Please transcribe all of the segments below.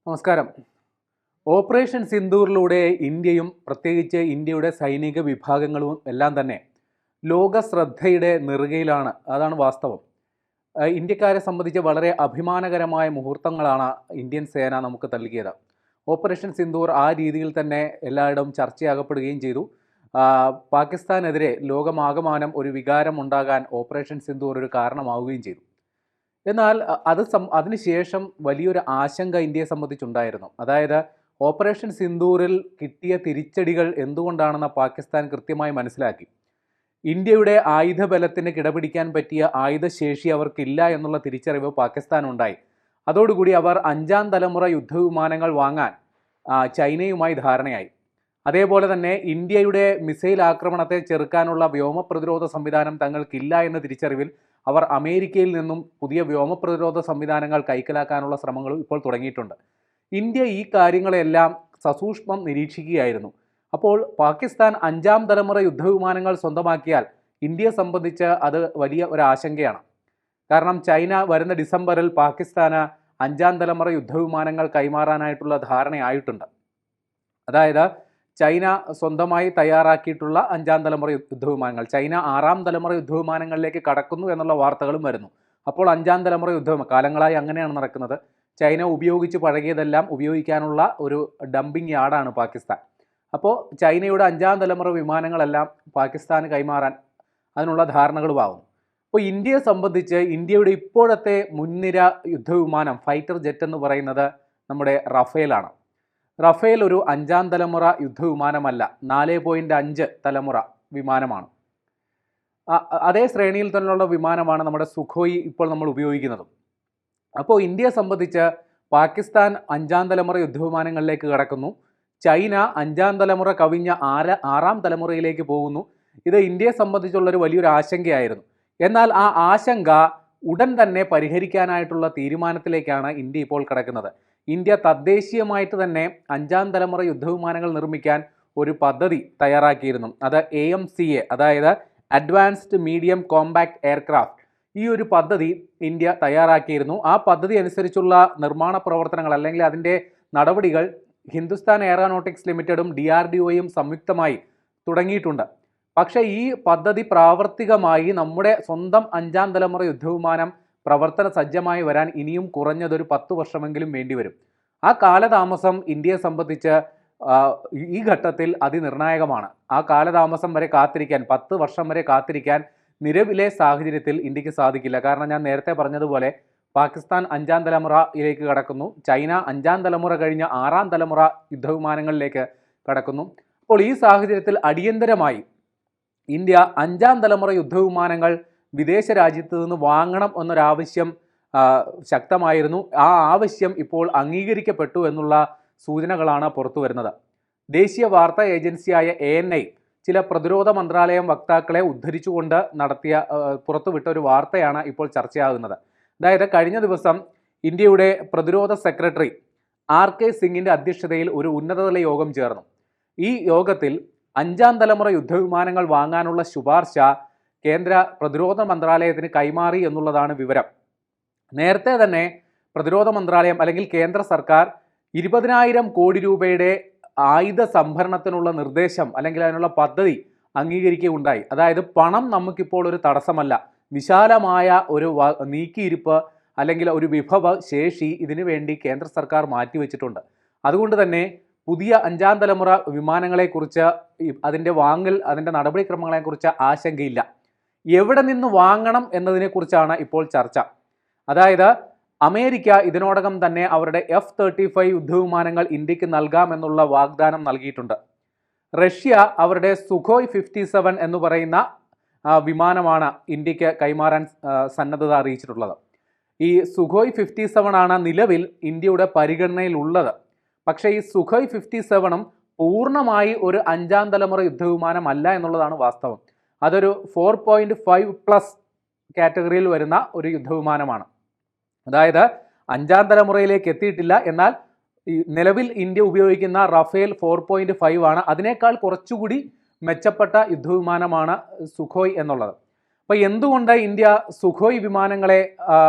നമസ്കാരം. ഓപ്പറേഷൻ സിന്ദൂറിലൂടെ ഇന്ത്യയും പ്രത്യേകിച്ച് ഇന്ത്യയുടെ സൈനിക വിഭാഗങ്ങളും എല്ലാം തന്നെ ലോക ശ്രദ്ധയുടെ നെറുകയിലാണ്. അതാണ് വാസ്തവം. ഇന്ത്യക്കാരെ സംബന്ധിച്ച് വളരെ അഭിമാനകരമായ മുഹൂർത്തങ്ങളാണ് ഇന്ത്യൻ സേന നമുക്ക് നൽകിയത്. ഓപ്പറേഷൻ സിന്ദൂർ ആ രീതിയിൽ തന്നെ എല്ലായിടവും ചർച്ചയാകപ്പെടുകയും ചെയ്തു. പാകിസ്ഥാനെതിരെ ലോകമാകമാനം ഒരു വികാരം ഉണ്ടാകാൻ ഓപ്പറേഷൻ സിന്ദൂർ ഒരു കാരണമാവുകയും ചെയ്തു. എന്നാൽ അതിനുശേഷം വലിയൊരു ആശങ്ക ഇന്ത്യയെ സംബന്ധിച്ചുണ്ടായിരുന്നു. അതായത് ഓപ്പറേഷൻ സിന്ദൂറിൽ കിട്ടിയ തിരിച്ചടികൾ എന്തുകൊണ്ടാണെന്ന് പാകിസ്ഥാൻ കൃത്യമായി മനസ്സിലാക്കി. ഇന്ത്യയുടെ ആയുധബലത്തിന് കിടപിടിക്കാൻ പറ്റിയ ആയുധശേഷി അവർക്കില്ല എന്നുള്ള തിരിച്ചറിവ് പാകിസ്ഥാനുണ്ടായി. അതോടുകൂടി അവർ 5ാം തലമുറ യുദ്ധവിമാനങ്ങൾ വാങ്ങാൻ ചൈനയുമായി ധാരണയായി. അതേപോലെ തന്നെ ഇന്ത്യയുടെ മിസൈൽ ആക്രമണത്തെ ചെറുക്കാനുള്ള വ്യോമ പ്രതിരോധ സംവിധാനം തങ്ങൾക്കില്ല എന്ന തിരിച്ചറിവിൽ അവർ അമേരിക്കയിൽ നിന്നും പുതിയ വ്യോമ പ്രതിരോധ സംവിധാനങ്ങൾ കൈക്കലാക്കാനുള്ള ശ്രമങ്ങളും ഇപ്പോൾ തുടങ്ങിയിട്ടുണ്ട്. ഇന്ത്യ ഈ കാര്യങ്ങളെല്ലാം സസൂക്ഷ്മം നിരീക്ഷിക്കുകയായിരുന്നു. അപ്പോൾ പാകിസ്ഥാൻ 5ാം തലമുറ യുദ്ധവിമാനങ്ങൾ സ്വന്തമാക്കിയാൽ ഇന്ത്യയെ സംബന്ധിച്ച് അത് വലിയ ഒരു ആശങ്കയാണ്. കാരണം ചൈന വരുന്ന ഡിസംബറിൽ പാകിസ്ഥാന് 5ാം തലമുറ യുദ്ധവിമാനങ്ങൾ കൈമാറാനായിട്ടുള്ള ധാരണയായിട്ടുണ്ട്. അതായത് ചൈന സ്വന്തമായി തയ്യാറാക്കിയിട്ടുള്ള 5ാം തലമുറ യുദ്ധവിമാനങ്ങൾ, ചൈന 6ാം തലമുറ യുദ്ധവിമാനങ്ങളിലേക്ക് കടക്കുന്നു എന്നുള്ള വാർത്തകളും വരുന്നു. അപ്പോൾ 5ാം തലമുറ കാലങ്ങളായി അങ്ങനെയാണ് നടക്കുന്നത്. ചൈന ഉപയോഗിച്ച് പഴകിയതെല്ലാം ഉപയോഗിക്കാനുള്ള ഒരു ഡംപിങ് യാർഡാണ് പാകിസ്ഥാൻ. അപ്പോൾ ചൈനയുടെ 5ാം തലമുറ വിമാനങ്ങളെല്ലാം പാകിസ്ഥാന് കൈമാറാൻ അതിനുള്ള ധാരണകളുമാകും. അപ്പോൾ ഇന്ത്യയെ സംബന്ധിച്ച് ഇന്ത്യയുടെ ഇപ്പോഴത്തെ മുൻനിര യുദ്ധവിമാനം ഫൈറ്റർ ജെറ്റ് എന്ന് പറയുന്നത് നമ്മുടെ റഫേലാണ്. റഫേൽ ഒരു 5ാം തലമുറ യുദ്ധവിമാനമല്ല, 4.5 തലമുറ വിമാനമാണ്. അതേ ശ്രേണിയിൽ തന്നെയുള്ള വിമാനമാണ് നമ്മുടെ സുഖോയി ഇപ്പോൾ നമ്മൾ ഉപയോഗിക്കുന്നതും. അപ്പോൾ ഇന്ത്യയെ സംബന്ധിച്ച് പാകിസ്ഥാൻ 5ാം തലമുറ യുദ്ധവിമാനങ്ങളിലേക്ക് കടക്കുന്നു. ചൈന 5ാം തലമുറ കവിഞ്ഞ 6ാം തലമുറയിലേക്ക് പോകുന്നു. ഇത് ഇന്ത്യയെ സംബന്ധിച്ചുള്ളൊരു വലിയൊരു ആശങ്കയായിരുന്നു. എന്നാൽ ആ ആശങ്ക ഉടൻ തന്നെ പരിഹരിക്കാനായിട്ടുള്ള തീരുമാനത്തിലേക്കാണ് ഇന്ത്യ ഇപ്പോൾ കിടക്കുന്നത്. ഇന്ത്യ തദ്ദേശീയമായിട്ട് തന്നെ 5ാം തലമുറ യുദ്ധവിമാനങ്ങൾ നിർമ്മിക്കാൻ ഒരു പദ്ധതി തയ്യാറാക്കിയിരുന്നു. അത് AMCA, അതായത് അഡ്വാൻസ്ഡ് മീഡിയം കോമ്പാക്ട് എയർക്രാഫ്റ്റ്, ഈ ഒരു പദ്ധതി ഇന്ത്യ തയ്യാറാക്കിയിരുന്നു. ആ പദ്ധതി അനുസരിച്ചുള്ള നിർമ്മാണ പ്രവർത്തനങ്ങൾ അല്ലെങ്കിൽ അതിൻ്റെ നടപടികൾ ഹിന്ദുസ്ഥാൻ എയറോനോട്ടിക്സ് ലിമിറ്റഡും DRDOയും സംയുക്തമായി തുടങ്ങിയിട്ടുണ്ട്. പക്ഷേ ഈ പദ്ധതി പ്രാവർത്തികമായി നമ്മുടെ സ്വന്തം 5ാം തലമുറ യുദ്ധവിമാനം പ്രവർത്തന സജ്ജമായി വരാൻ ഇനിയും കുറഞ്ഞതൊരു 10 വർഷമെങ്കിലും വേണ്ടിവരും. ആ കാലതാമസം ഇന്ത്യയെ സംബന്ധിച്ച് ഈ ഘട്ടത്തിൽ അതിനിർണായകമാണ്. ആ കാലതാമസം വരെ കാത്തിരിക്കാൻ, 10 വർഷം വരെ കാത്തിരിക്കാൻ നിലവിലെ സാഹചര്യത്തിൽ ഇന്ത്യക്ക് സാധിക്കില്ല. കാരണം ഞാൻ നേരത്തെ പറഞ്ഞതുപോലെ പാകിസ്ഥാൻ 5ാം തലമുറയിലേക്ക് കടക്കുന്നു, ചൈന 5ാം തലമുറ കഴിഞ്ഞ 6ാം തലമുറ യുദ്ധവിമാനങ്ങളിലേക്ക് കടക്കുന്നു. അപ്പോൾ ഈ സാഹചര്യത്തിൽ അടിയന്തരമായി ഇന്ത്യ 5ാം തലമുറ യുദ്ധവിമാനങ്ങൾ വിദേശ രാജ്യത്ത് നിന്ന് വാങ്ങണം എന്നൊരാവശ്യം ശക്തമായിരുന്നു. ആ ആവശ്യം ഇപ്പോൾ അംഗീകരിക്കപ്പെട്ടു എന്നുള്ള സൂചനകളാണ് പുറത്തു വരുന്നത്. ദേശീയ വാർത്താ ഏജൻസിയായ ANI ചില പ്രതിരോധ മന്ത്രാലയം വക്താക്കളെ ഉദ്ധരിച്ചുകൊണ്ട് പുറത്തുവിട്ട ഒരു വാർത്തയാണ് ഇപ്പോൾ ചർച്ചയാകുന്നത്. അതായത് കഴിഞ്ഞ ദിവസം ഇന്ത്യയുടെ പ്രതിരോധ സെക്രട്ടറി RK സിംഗിൻ്റെ അധ്യക്ഷതയിൽ ഒരു ഉന്നതതല യോഗം ചേർന്നു. ഈ യോഗത്തിൽ 5ാം തലമുറ യുദ്ധവിമാനങ്ങൾ വാങ്ങാനുള്ള ശുപാർശ കേന്ദ്ര പ്രതിരോധ മന്ത്രാലയത്തിന് കൈമാറി എന്നുള്ളതാണ് വിവരം. നേരത്തെ തന്നെ പ്രതിരോധ മന്ത്രാലയം അല്ലെങ്കിൽ കേന്ദ്ര സർക്കാർ 20,000 കോടി രൂപയുടെ ആയുധ സംഭരണത്തിനുള്ള നിർദ്ദേശം അല്ലെങ്കിൽ അതിനുള്ള പദ്ധതി അംഗീകരിക്കുകയുണ്ടായി. അതായത് പണം നമുക്കിപ്പോൾ ഒരു തടസ്സമല്ല, വിശാലമായ ഒരു നീക്കിയിരിപ്പ് അല്ലെങ്കിൽ ഒരു വിഭവ ശേഷി ഇതിനു വേണ്ടി കേന്ദ്ര സർക്കാർ മാറ്റിവെച്ചിട്ടുണ്ട്. അതുകൊണ്ട് തന്നെ പുതിയ 5ാം തലമുറ വിമാനങ്ങളെക്കുറിച്ച് അതിൻ്റെ അതിൻ്റെ നടപടിക്രമങ്ങളെക്കുറിച്ച് ആശങ്കയില്ല. എവിടെ നിന്ന് വാങ്ങണം എന്നതിനെക്കുറിച്ചാണ് ഇപ്പോൾ ചർച്ച. അതായത് അമേരിക്ക ഇതിനോടകം തന്നെ അവരുടെ F-35 യുദ്ധവിമാനങ്ങൾ ഇന്ത്യക്ക് നൽകാമെന്നുള്ള വാഗ്ദാനം നൽകിയിട്ടുണ്ട്. റഷ്യ അവരുടെ സുഖോയ് 57 എന്ന് പറയുന്ന വിമാനമാണ് ഇന്ത്യക്ക് കൈമാറാൻ സന്നദ്ധത അറിയിച്ചിട്ടുള്ളത്. ഈ സുഖോയ് 57 ആണ് നിലവിൽ ഇന്ത്യയുടെ പരിഗണനയിലുള്ളത്. പക്ഷേ ഈ സുഖോയ് 57ഉം പൂർണ്ണമായി ഒരു 5ാം തലമുറ യുദ്ധവിമാനമല്ല എന്നുള്ളതാണ് വാസ്തവം. അതൊരു 4.5+ കാറ്റഗറിയിൽ വരുന്ന ഒരു യുദ്ധവിമാനമാണ്. അതായത് 5ാം തലമുറയിലേക്ക് എത്തിയിട്ടില്ല. എന്നാൽ നിലവിൽ ഇന്ത്യ ഉപയോഗിക്കുന്ന റഫേൽ 4.5 ആണ്. അതിനേക്കാൾ കുറച്ചുകൂടി മെച്ചപ്പെട്ട യുദ്ധവിമാനമാണ് സുഖോയ് എന്നുള്ളത്. അപ്പോൾ എന്തുകൊണ്ട് ഇന്ത്യ സുഖോയ് വിമാനങ്ങളെ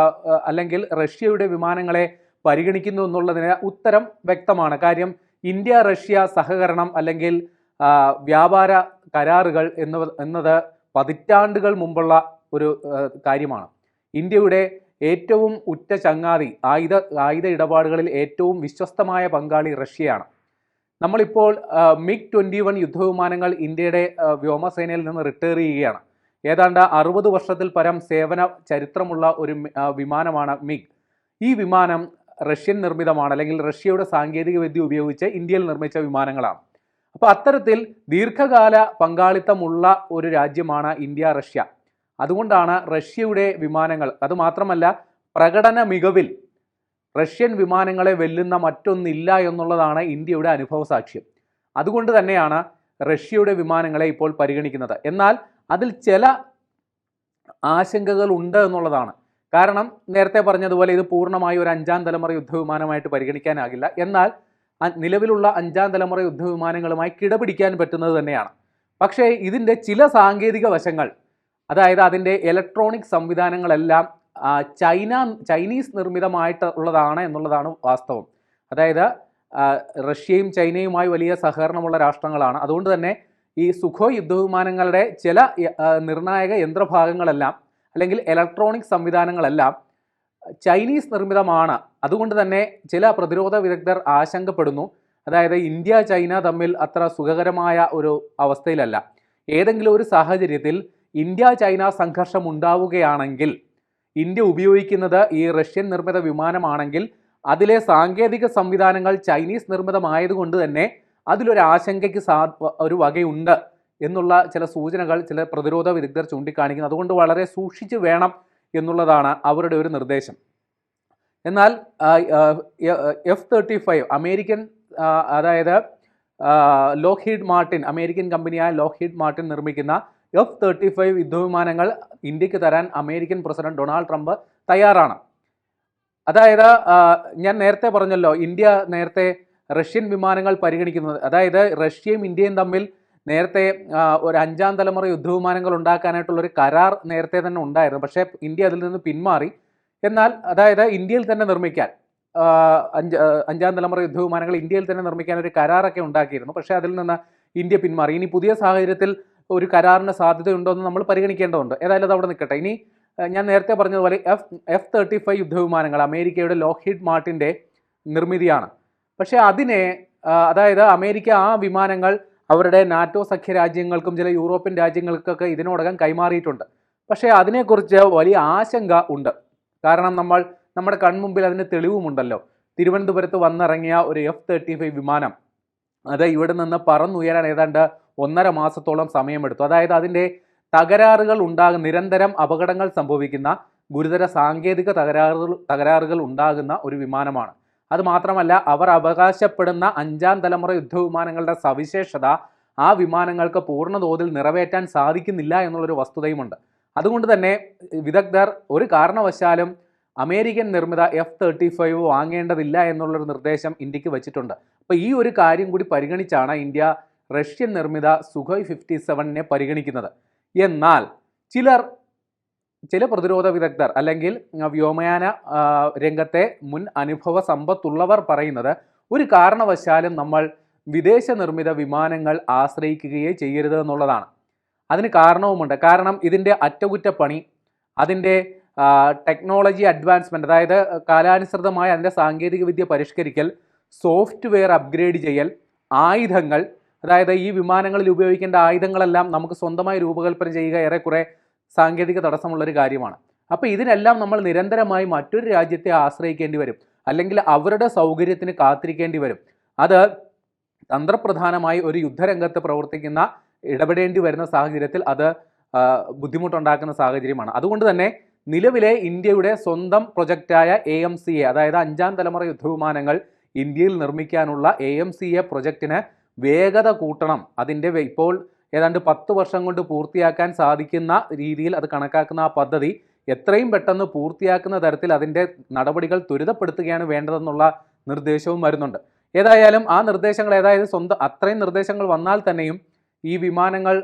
അല്ലെങ്കിൽ റഷ്യയുടെ വിമാനങ്ങളെ പരിഗണിക്കുന്നു എന്നുള്ളതിന് ഉത്തരം വ്യക്തമാണ്. കാര്യം ഇന്ത്യ റഷ്യ സഹകരണം അല്ലെങ്കിൽ വ്യാപാര കരാറുകൾ എന്നത് പതിറ്റാണ്ടുകൾ മുമ്പുള്ള ഒരു കാര്യമാണ്. ഇന്ത്യയുടെ ഏറ്റവും ഉറ്റ ചങ്ങാതി, ആയുധ ഇടപാടുകളിൽ ഏറ്റവും വിശ്വസ്തമായ പങ്കാളി റഷ്യയാണ്. നമ്മളിപ്പോൾ MiG-21 യുദ്ധവിമാനങ്ങൾ ഇന്ത്യയുടെ വ്യോമസേനയിൽ നിന്ന് റിട്ടയർ ചെയ്യുകയാണ്. ഏതാണ്ട് 60 വർഷത്തിൽ പരം സേവന ചരിത്രമുള്ള ഒരു വിമാനമാണ് MiG. ഈ വിമാനം റഷ്യൻ നിർമ്മിതമാണ്, അല്ലെങ്കിൽ റഷ്യയുടെ സാങ്കേതിക വിദ്യ ഉപയോഗിച്ച് ഇന്ത്യയിൽ നിർമ്മിച്ച വിമാനങ്ങളാണ്. അപ്പോൾ അത്തരത്തിൽ ദീർഘകാല പങ്കാളിത്തമുള്ള ഒരു രാജ്യമാണ് ഇന്ത്യ റഷ്യ. അതുകൊണ്ടാണ് റഷ്യയുടെ വിമാനങ്ങൾ, അതുമാത്രമല്ല പ്രകടന മികവിൽ റഷ്യൻ വിമാനങ്ങളെ വെല്ലുന്ന മറ്റൊന്നില്ല എന്നുള്ളതാണ് ഇന്ത്യയുടെ അനുഭവ സാക്ഷ്യം. അതുകൊണ്ട് തന്നെയാണ് റഷ്യയുടെ വിമാനങ്ങളെ ഇപ്പോൾ പരിഗണിക്കുന്നത്. എന്നാൽ അതിൽ ചില ആശങ്കകൾ ഉണ്ട് എന്നുള്ളതാണ്. കാരണം നേരത്തെ പറഞ്ഞതുപോലെ ഇത് പൂർണ്ണമായി ഒരു 5ാം തലമുറ യുദ്ധവിമാനമായിട്ട് പരിഗണിക്കാനാകില്ല. എന്നാൽ നിലവിലുള്ള 5ാം തലമുറ യുദ്ധവിമാനങ്ങളുമായി കിടപിടിക്കാൻ പറ്റുന്നത് തന്നെയാണ്. പക്ഷേ ഇതിൻ്റെ ചില സാങ്കേതിക വശങ്ങൾ, അതായത് അതിൻ്റെ ഇലക്ട്രോണിക് സംവിധാനങ്ങളെല്ലാം ചൈനീസ് നിർമ്മിതമായിട്ടുള്ളതാണ് എന്നുള്ളതാണ് വാസ്തവം. അതായത് റഷ്യയും ചൈനയുമായി വലിയ സഹകരണമുള്ള രാഷ്ട്രങ്ങളാണ്. അതുകൊണ്ട് തന്നെ ഈ സുഖോയ് യുദ്ധവിമാനങ്ങളുടെ ചില നിർണായക യന്ത്രഭാഗങ്ങളെല്ലാം അല്ലെങ്കിൽ ഇലക്ട്രോണിക് സംവിധാനങ്ങളെല്ലാം ചൈനീസ് നിർമ്മിതമാണ്. അതുകൊണ്ട് തന്നെ ചില പ്രതിരോധ വിദഗ്ധർ ആശങ്കപ്പെടുന്നു. അതായത് ഇന്ത്യ ചൈന തമ്മിൽ അത്ര സുഖകരമായ ഒരു അവസ്ഥയിലല്ല. ഏതെങ്കിലും ഒരു സാഹചര്യത്തിൽ ഇന്ത്യ ചൈന സംഘർഷം ഉണ്ടാവുകയാണെങ്കിൽ ഇന്ത്യ ഉപയോഗിക്കുന്നത് ഈ റഷ്യൻ നിർമ്മിത വിമാനമാണെങ്കിൽ അതിലെ സാങ്കേതിക സംവിധാനങ്ങൾ ചൈനീസ് നിർമ്മിതമായതുകൊണ്ട് തന്നെ അതിലൊരു ആശങ്കയ്ക്ക് ഒരു വകയുണ്ട് എന്നുള്ള ചില സൂചനകൾ ചില പ്രതിരോധ വിദഗ്ധർ ചൂണ്ടിക്കാണിക്കുന്നു. അതുകൊണ്ട് വളരെ സൂക്ഷിച്ച് വേണം എന്നുള്ളതാണ് അവരുടെ ഒരു നിർദ്ദേശം. എന്നാൽ F-35 അമേരിക്കൻ, അതായത് ലോക്ഹീഡ് മാർട്ടിൻ, അമേരിക്കൻ കമ്പനിയായ ലോക്ഹീഡ് മാർട്ടിൻ നിർമ്മിക്കുന്ന F-35 യുദ്ധവിമാനങ്ങൾ ഇന്ത്യക്ക് തരാൻ അമേരിക്കൻ പ്രസിഡന്റ് ഡൊണാൾഡ് ട്രംപ് തയ്യാറാണ്. അതായത് ഞാൻ നേരത്തെ പറഞ്ഞല്ലോ, ഇന്ത്യ നേരത്തെ റഷ്യൻ വിമാനങ്ങൾ പരിഗണിക്കുന്നത്, അതായത് റഷ്യയും ഇന്ത്യയും തമ്മിൽ നേരത്തെ ഒരു 5ാം തലമുറ യുദ്ധവിമാനങ്ങൾ ഉണ്ടാക്കാനായിട്ടുള്ളൊരു കരാർ നേരത്തെ തന്നെ ഉണ്ടായിരുന്നു. പക്ഷേ ഇന്ത്യ അതിൽ നിന്ന് പിന്മാറി. എന്നാൽ അതായത് ഇന്ത്യയിൽ തന്നെ നിർമ്മിക്കാൻ 5ാം തലമുറ യുദ്ധവിമാനങ്ങൾ ഇന്ത്യയിൽ തന്നെ നിർമ്മിക്കാൻ ഒരു കരാറൊക്കെ ഉണ്ടാക്കിയിരുന്നു. പക്ഷേ അതിൽ നിന്ന് ഇന്ത്യ പിന്മാറി. ഇനി പുതിയ സാഹചര്യത്തിൽ ഒരു കരാറിന് സാധ്യതയുണ്ടോ എന്ന് നമ്മൾ പരിഗണിക്കേണ്ടതുണ്ട്. ഏതായാലും അത് അവിടെ നിൽക്കട്ടെ. ഇനി ഞാൻ നേരത്തെ പറഞ്ഞതുപോലെ F-35 യുദ്ധവിമാനങ്ങൾ അമേരിക്കയുടെ ലോക്ഹീഡ് മാർട്ടിൻ്റെ നിർമ്മിതിയാണ്. പക്ഷേ അതിനെ, അതായത് അമേരിക്ക ആ വിമാനങ്ങൾ അവരുടെ നാറ്റോ സഖ്യ രാജ്യങ്ങൾക്കും ചില യൂറോപ്യൻ രാജ്യങ്ങൾക്കൊക്കെ ഇതിനോടകം കൈമാറിയിട്ടുണ്ട്. പക്ഷേ അതിനെക്കുറിച്ച് വലിയ ആശങ്ക ഉണ്ട്. കാരണം നമ്മുടെ കൺമുമ്പിൽ അതിന് തെളിവുമുണ്ടല്ലോ. തിരുവനന്തപുരത്ത് വന്നിറങ്ങിയ ഒരു F-35 വിമാനം അത് ഇവിടെ നിന്ന് പറന്നുയരാൻ ഏതാണ്ട് 1.5 മാസത്തോളം സമയമെടുത്തു. അതായത് അതിൻ്റെ നിരന്തരം അപകടങ്ങൾ സംഭവിക്കുന്ന ഗുരുതര സാങ്കേതിക തകരാറുകൾ ഉണ്ടാകുന്ന ഒരു വിമാനമാണ്. അതുമാത്രമല്ല, അവർ അവകാശപ്പെടുന്ന 5ാം തലമുറ യുദ്ധവിമാനങ്ങളുടെ സവിശേഷത ആ വിമാനങ്ങൾക്ക് പൂർണ്ണതോതിൽ നിറവേറ്റാൻ സാധിക്കുന്നില്ല എന്നുള്ളൊരു വസ്തുതയുമുണ്ട്. അതുകൊണ്ട് തന്നെ വിദഗ്ധർ ഒരു കാരണവശാലും അമേരിക്കൻ നിർമ്മിത F-35 വാങ്ങേണ്ടതില്ല എന്നുള്ളൊരു നിർദ്ദേശം ഇന്ത്യക്ക് വച്ചിട്ടുണ്ട്. അപ്പോൾ ഈ ഒരു കാര്യം കൂടി പരിഗണിച്ചാണ് ഇന്ത്യ റഷ്യൻ നിർമ്മിത സുഖോയ് 57നെ പരിഗണിക്കുന്നത്. എന്നാൽ ചില പ്രതിരോധ വിദഗ്ധർ അല്ലെങ്കിൽ വ്യോമയാന രംഗത്തെ മുൻ അനുഭവ സമ്പത്തുള്ളവർ പറയുന്നത് ഒരു കാരണവശാലും നമ്മൾ വിദേശ നിർമ്മിത വിമാനങ്ങൾ ആശ്രയിക്കുകയേ ചെയ്യരുത് എന്നുള്ളതാണ്. അതിന് കാരണവുമുണ്ട്. കാരണം ഇതിൻ്റെ അറ്റകുറ്റപ്പണി, അതിൻ്റെ ടെക്നോളജി അഡ്വാൻസ്മെൻറ്റ്, അതായത് കാലാനുസൃതമായ അതിൻ്റെ സാങ്കേതിക വിദ്യ പരിഷ്കരിക്കൽ, സോഫ്റ്റ്വെയർ അപ്ഗ്രേഡ് ചെയ്യൽ, ആയുധങ്ങൾ, അതായത് ഈ വിമാനങ്ങളിൽ ഉപയോഗിക്കേണ്ട ആയുധങ്ങളെല്ലാം നമുക്ക് സ്വന്തമായി രൂപകൽപ്പന ചെയ്യുക ഏറെക്കുറെ സാങ്കേതിക തടസ്സമുള്ളൊരു കാര്യമാണ്. അപ്പോൾ ഇതിനെല്ലാം നമ്മൾ നിരന്തരമായി മറ്റൊരു രാജ്യത്തെ ആശ്രയിക്കേണ്ടി വരും, അല്ലെങ്കിൽ അവരുടെ സൗകര്യത്തിന് കാത്തിരിക്കേണ്ടി വരും. അത് തന്ത്രപ്രധാനമായി ഒരു യുദ്ധരംഗത്ത് ഇടപെടേണ്ടി വരുന്ന സാഹചര്യത്തിൽ അത് ബുദ്ധിമുട്ടുണ്ടാക്കുന്ന സാഹചര്യമാണ്. അതുകൊണ്ട് തന്നെ നിലവിലെ ഇന്ത്യയുടെ സ്വന്തം പ്രൊജക്റ്റായ AMCA, അതായത് 5ാം തലമുറ യുദ്ധവിമാനങ്ങൾ ഇന്ത്യയിൽ നിർമ്മിക്കാനുള്ള AMCA പ്രൊജക്റ്റിന് വേഗത കൂട്ടണം. അതിൻ്റെ ഇപ്പോൾ ഏതാണ്ട് 10 വർഷം കൊണ്ട് പൂർത്തിയാക്കാൻ സാധിക്കുന്ന രീതിയിൽ അത് കണക്കാക്കുന്ന ആ പദ്ധതി എത്രയും പെട്ടെന്ന് പൂർത്തിയാക്കുന്ന തരത്തിൽ അതിൻ്റെ നടപടികൾ ത്വരിതപ്പെടുത്തുകയാണ് വേണ്ടതെന്നുള്ള നിർദ്ദേശവും വരുന്നുണ്ട്. ഏതായാലും ആ നിർദ്ദേശങ്ങൾ, അത്രയും നിർദ്ദേശങ്ങൾ വന്നാൽ തന്നെയും ഈ വിമാനങ്ങൾ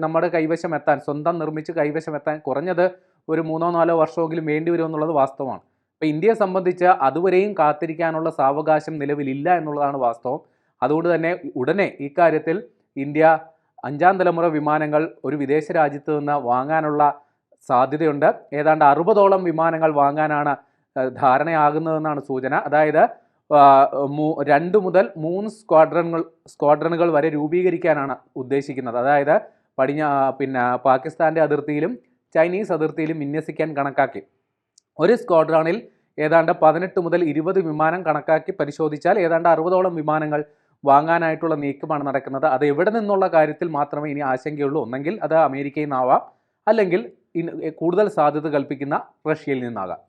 നമ്മുടെ കൈവശം എത്താൻ, സ്വന്തം നിർമ്മിച്ച് കൈവശം എത്താൻ കുറഞ്ഞത് ഒരു 3-4 വർഷമെങ്കിലും വേണ്ടി വരുമെന്നുള്ളത് വാസ്തവമാണ്. അപ്പോൾ ഇന്ത്യയെ സംബന്ധിച്ച് അതുവരെയും കാത്തിരിക്കാനുള്ള സാവകാശം നിലവിലില്ല എന്നുള്ളതാണ് വാസ്തവം. അതുകൊണ്ട് തന്നെ ഉടനെ ഇക്കാര്യത്തിൽ ഇന്ത്യ 5ാം തലമുറ വിമാനങ്ങൾ ഒരു വിദേശ രാജ്യത്ത് നിന്ന് വാങ്ങാനുള്ള സാധ്യതയുണ്ട്. ഏതാണ്ട് 60ഓളം വിമാനങ്ങൾ വാങ്ങാനാണ് ധാരണയാകുന്നതെന്നാണ് സൂചന. അതായത് 2 മുതൽ 3 സ്ക്വാഡ്രണുകൾ വരെ രൂപീകരിക്കാനാണ് ഉദ്ദേശിക്കുന്നത്. അതായത് പാകിസ്ഥാൻ്റെ അതിർത്തിയിലും ചൈനീസ് അതിർത്തിയിലും വിന്യസിക്കാൻ കണക്കാക്കി. ഒരു സ്ക്വാഡ്രണിൽ ഏതാണ്ട് 18 മുതൽ 20 വിമാനം കണക്കാക്കി പരിശോധിച്ചാൽ ഏതാണ്ട് 60ഓളം വിമാനങ്ങൾ വാങ്ങാനായിട്ടുള്ള നീക്കമാണ് നടക്കുന്നത്. അത് എവിടെ നിന്നുള്ള കാര്യത്തിൽ മാത്രമേ ഇനി ആശങ്കയുള്ളൂ. ഒന്നെങ്കിൽ അത് അമേരിക്കയിൽ നിന്നാവാം, അല്ലെങ്കിൽ കൂടുതൽ സാധ്യത കൽപ്പിക്കുന്ന റഷ്യയിൽ നിന്നാകാം.